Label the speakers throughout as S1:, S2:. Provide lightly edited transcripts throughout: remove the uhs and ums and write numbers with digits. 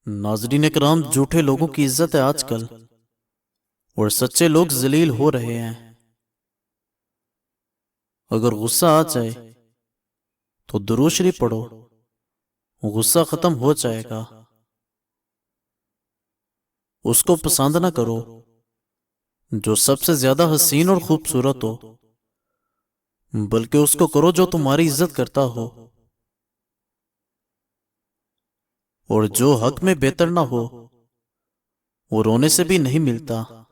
S1: ناظرین کرام، جھوٹے لوگوں کی عزت ہے آج کل اور سچے لوگ ذلیل ہو رہے ہیں۔ اگر غصہ آ جائے تو درود شریف پڑھو، غصہ ختم ہو جائے گا۔ اس کو پسند نہ کرو جو سب سے زیادہ حسین اور خوبصورت ہو، بلکہ اس کو کرو جو تمہاری عزت کرتا ہو، اور جو حق میں بہتر نہ ہو وہ رونے سے بھی نہیں ملتا۔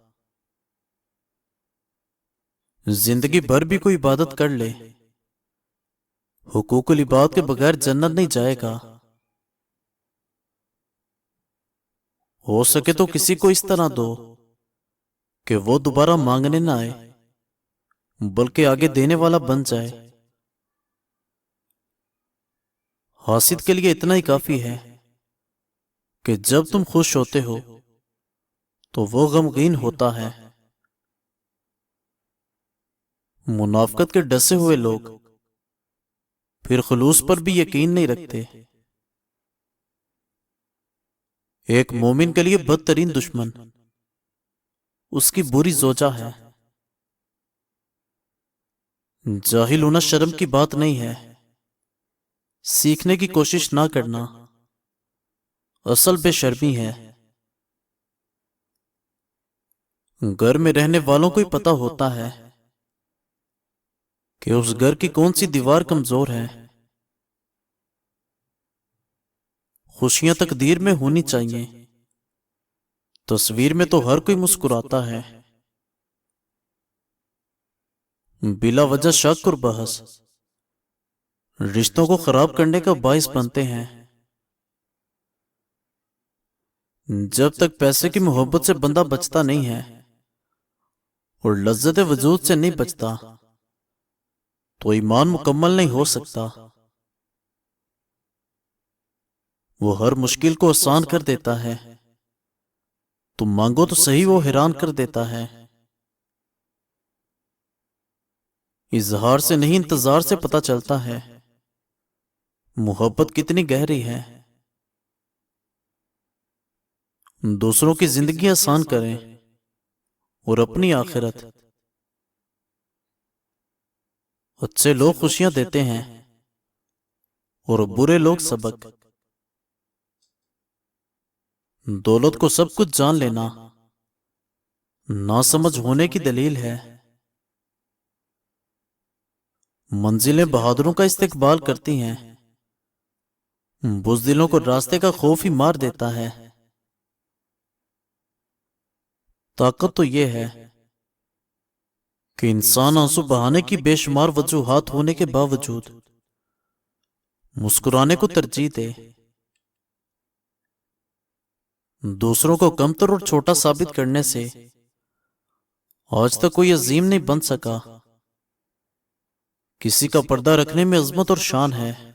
S1: زندگی بھر بھی کوئی عبادت کر لے، حقوق العباد کے بغیر جنت نہیں جائے گا۔ ہو سکے تو کسی کو اس طرح دو کہ وہ دوبارہ مانگنے نہ آئے، بلکہ آگے دینے والا بن جائے۔ حاسد کے لیے اتنا ہی کافی ہے کہ جب تم خوش ہوتے ہو تو وہ غمگین ہوتا ہے۔ منافقت کے ڈسے ہوئے لوگ پھر خلوص پر بھی یقین نہیں رکھتے۔ ایک مومن کے لیے بدترین دشمن اس کی بری زوجہ ہے۔ جاہل ہونا شرم کی بات نہیں ہے، سیکھنے کی کوشش نہ کرنا اصل بے شرمی ہے۔ گھر میں رہنے والوں کو ہی پتہ ہوتا ہے کہ اس گھر کی کون سی دیوار کمزور ہے۔ خوشیاں تقدیر میں ہونی چاہیے، تصویر میں تو ہر کوئی مسکراتا ہے۔ بلا وجہ شک اور بحث رشتوں کو خراب کرنے کا باعث بنتے ہیں۔ جب تک پیسے کی محبت سے بندہ بچتا نہیں ہے اور لذت وجود سے نہیں بچتا تو ایمان مکمل نہیں ہو سکتا۔ وہ ہر مشکل کو آسان کر دیتا ہے، تم مانگو تو صحیح وہ حیران کر دیتا ہے۔ اظہار سے نہیں انتظار سے پتہ چلتا ہے محبت کتنی گہری ہے۔ دوسروں کی زندگی آسان کریں اور اپنی آخرت۔ اچھے لوگ خوشیاں دیتے ہیں اور برے لوگ سبق۔ دولت کو سب کچھ جان لینا ناسمجھ ہونے کی دلیل ہے۔ منزلیں بہادروں کا استقبال کرتی ہیں، بزدلوں کو راستے کا خوف ہی مار دیتا ہے۔ طاقت تو یہ ہے کہ انسان آنسو بہانے کی بے شمار وجوہات ہونے کے باوجود مسکرانے کو ترجیح دے۔ دوسروں کو کمتر اور چھوٹا ثابت کرنے سے آج تک کوئی عظیم نہیں بن سکا۔ کسی کا پردہ رکھنے میں عظمت اور شان ہے۔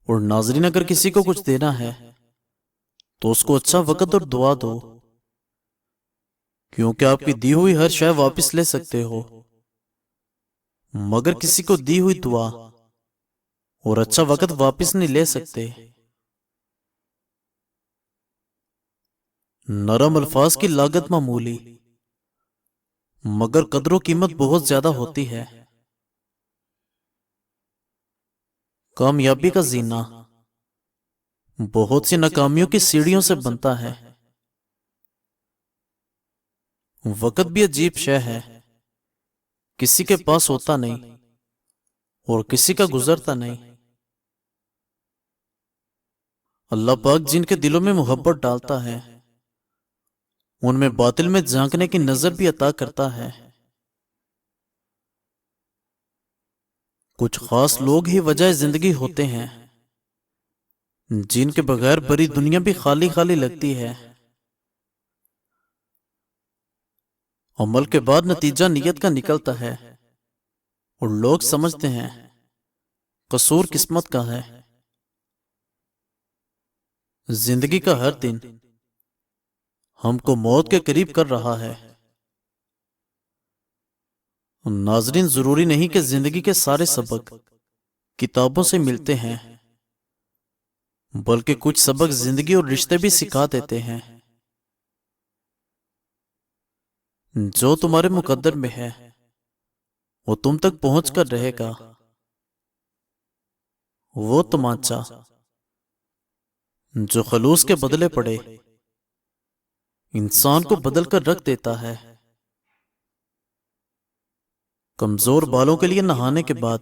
S1: اور ناظرین، اگر کسی کو کچھ دینا ہے تو اس کو اچھا وقت اور دعا دو، کیونکہ آپ کی دی ہوئی ہر شے واپس لے سکتے ہو، مگر کسی کو دی ہوئی دعا اور اچھا وقت واپس نہیں لے سکتے۔ نرم الفاظ کی لاگت معمولی، مگر قدر و قیمت بہت زیادہ ہوتی ہے۔ کامیابی کا زینہ بہت سی ناکامیوں کی سیڑھیوں سے بنتا ہے۔ وقت بھی عجیب شے ہے، کسی کے پاس ہوتا نہیں اور کسی کا گزرتا نہیں۔ اللہ پاک جن کے دلوں میں محبت ڈالتا ہے ان میں باطل میں جھانکنے کی نظر بھی عطا کرتا ہے۔ کچھ خاص لوگ ہی وجہ زندگی ہوتے ہیں جن کے بغیر بڑی دنیا بھی خالی خالی لگتی ہے۔ عمل کے بعد نتیجہ نیت کا نکلتا ہے اور لوگ سمجھتے ہیں قصور قسمت کا ہے۔ زندگی کا ہر دن ہم کو موت کے قریب کر رہا ہے۔ ناظرین، ضروری نہیں کہ زندگی کے سارے سبق کتابوں سے ملتے ہیں، بلکہ کچھ سبق زندگی اور رشتے بھی سکھا دیتے ہیں۔ جو تمہارے مقدر میں ہے وہ تم تک پہنچ کر رہے گا۔ وہ تمانچہ جو خلوص کے بدلے پڑے انسان کو بدل کر رکھ دیتا ہے۔ کمزور بالوں کے لیے نہانے کے بعد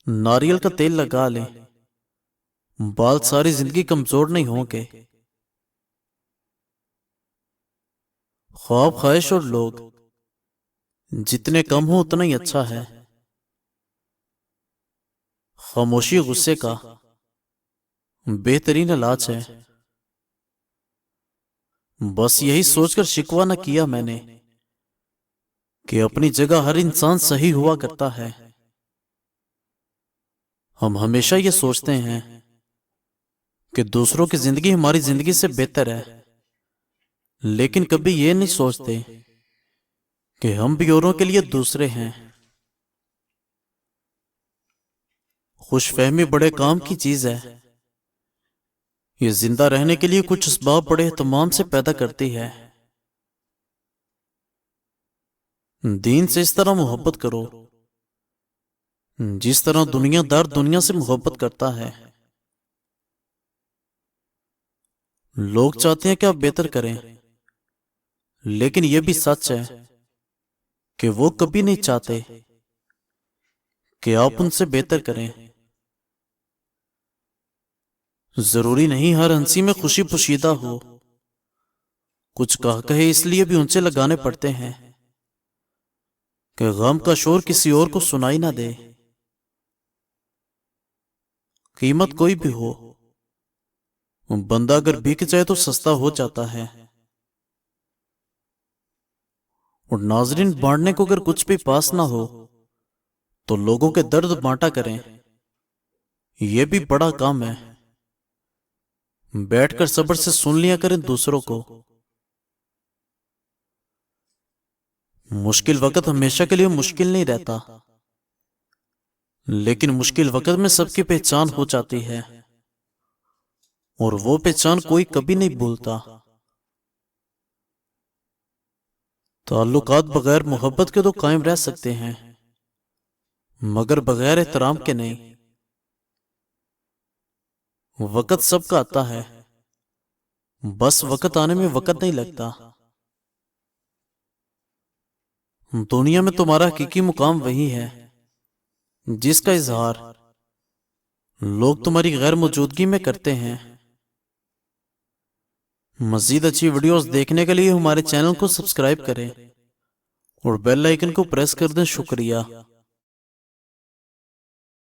S1: ناریل کا تیل لگا لیں، بال ساری زندگی کمزور نہیں ہوں گے۔ خواب، خواہش اور لوگ جتنے کم ہوں اتنا ہی اچھا ہے۔ خاموشی غصے کا بہترین علاج ہے۔ بس یہی سوچ کر شکوہ نہ کیا میں نے کہ اپنی جگہ ہر انسان صحیح ہوا کرتا ہے۔ ہم ہمیشہ یہ سوچتے ہیں کہ دوسروں کی زندگی ہماری زندگی سے بہتر ہے، لیکن کبھی یہ نہیں سوچتے کہ ہم بھی اوروں کے لیے دوسرے ہیں۔ خوش فہمی بڑے کام کی چیز ہے۔ یہ زندہ رہنے کے لیے کچھ اسباب بڑے اہتمام سے پیدا کرتی ہے۔ دین سے اس طرح محبت کرو جس طرح دنیا دار دنیا سے محبت کرتا ہے۔ لوگ چاہتے ہیں کہ آپ بہتر کریں، لیکن یہ بھی سچ ہے کہ وہ کبھی نہیں چاہتے کہ آپ ان سے بہتر کریں۔ ضروری نہیں ہر ہنسی میں خوشی پوشیدہ ہو۔ کچھ کہے اس لیے بھی اونچے لگانے پڑتے ہیں کہ غم کا شور کسی اور کو سنائی نہ دے۔ قیمت کوئی بھی ہو، بندہ اگر بک جائے تو سستا ہو جاتا ہے۔ اور ناظرین، بانٹنے کو اگر کچھ بھی پاس نہ ہو تو لوگوں کے درد بانٹا کریں، یہ بھی بڑا کام ہے۔ بیٹھ کر صبر سے سن لیا کریں دوسروں کو۔ مشکل وقت ہمیشہ کے لیے مشکل نہیں رہتا، لیکن مشکل وقت میں سب کی پہچان ہو جاتی ہے، اور وہ پہچان کوئی کبھی نہیں بھولتا۔ تعلقات بغیر محبت کے تو قائم رہ سکتے ہیں، مگر بغیر احترام کے نہیں۔ وقت سب کا آتا ہے، بس وقت آنے میں وقت نہیں لگتا۔ دنیا میں تمہارا حقیقی مقام وہی ہے جس کا اظہار لوگ تمہاری غیر موجودگی میں کرتے ہیں۔ مزید اچھی ویڈیوز دیکھنے کے لیے ہمارے چینل کو سبسکرائب کریں اور بیل آئیکن کو پریس کر دیں۔ شکریہ۔